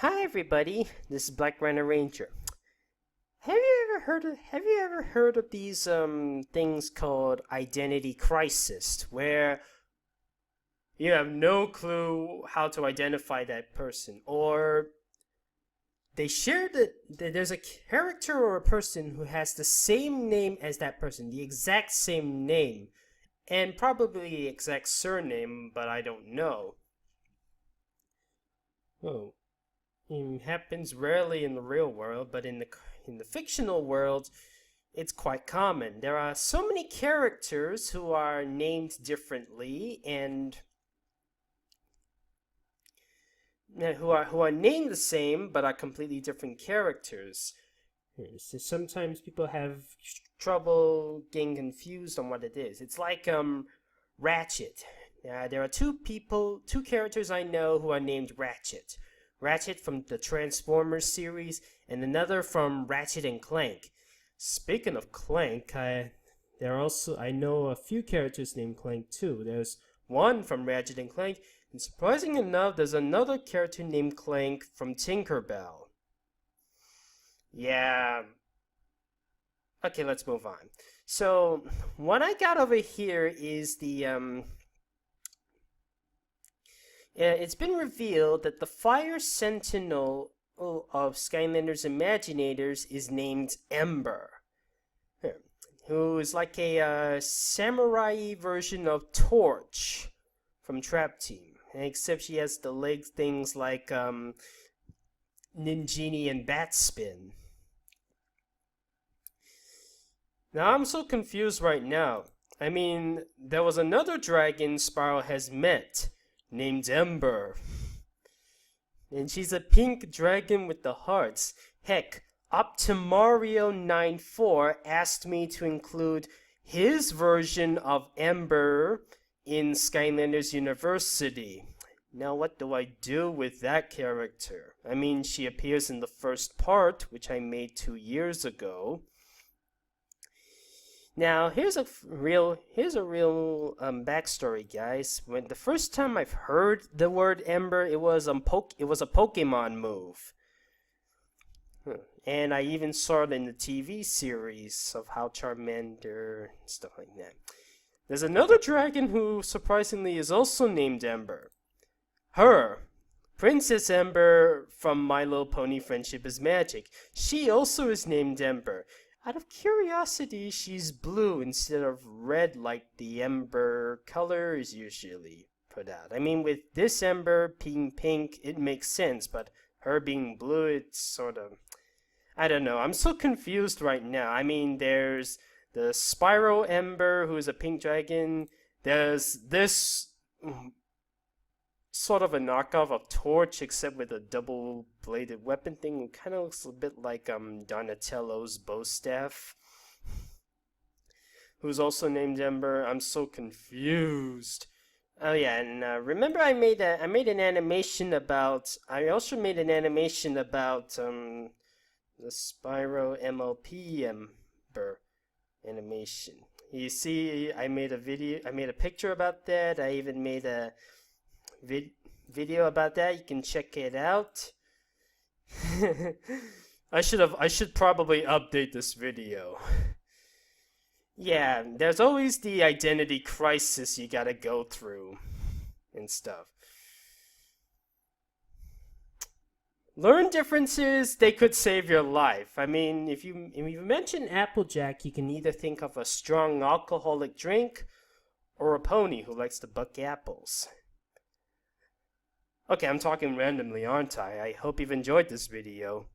Hi everybody, this is Black Rhino Ranger. Have you ever heard of these things called identity crisis, where you have no clue how to identify that person, or they share that there's a character or a person who has the same name as that person, the exact same name, and probably the exact surname, but I don't know. Oh, it happens rarely in the real world, but in the fictional world, it's quite common. There are so many characters who are named differently and who are named the same but are completely different characters. So sometimes people have trouble getting confused on what it is. It's like Ratchet. There are two characters I know who are named Ratchet. Ratchet from the Transformers series, and another from Ratchet and Clank. Speaking of Clank, I know a few characters named Clank too. There's one from Ratchet and Clank, and surprising enough, there's another character named Clank from Tinkerbell. Yeah. Okay, let's move on. So, what I got over here is it's been revealed that the Fire Sentinel of Skylanders Imaginators is named Ember, who is like a samurai version of Torch from Trap Team, except she has the leg things like Ninjini and Batspin. Now I'm so confused right now. I mean, there was another dragon Spyro has met, named Ember. And she's a pink dragon with the hearts. Heck, Optimario94 asked me to include his version of Ember in Skylanders University. Now what do I do with that character? I mean, she appears in the first part, which I made 2 years ago. Now, here's a real backstory, guys. When the first time I've heard the word Ember, it was a Pokemon move, and I even saw it in the TV series of how Charmander and stuff like that. There's another dragon who surprisingly is also named Ember. Her, Princess Ember from My Little Pony: Friendship is Magic. She also is named Ember. Out of curiosity, she's blue instead of red like the Ember color is usually put out. I mean, with this Ember being pink, it makes sense, but her being blue, it's sort of... I don't know. I'm so confused right now. I mean, there's the Spyro Ember, who is a pink dragon. There's this sort of a knockoff of Torch, except with a double-bladed weapon thing. It kind of looks a bit like Donatello's bow staff, who's also named Ember. I'm so confused. Oh yeah, and remember I also made an animation about the Spyro MLP Ember animation. You see, I made a picture about that. I even made a video about that. You can check it out. I should probably update this video. Yeah, there's always the identity crisis you gotta go through and stuff. Learn differences, they could save your life. I mean, if you mention Applejack, you can either think of a strong alcoholic drink or a pony who likes to buck apples. Okay, I'm talking randomly, aren't I? I hope you've enjoyed this video.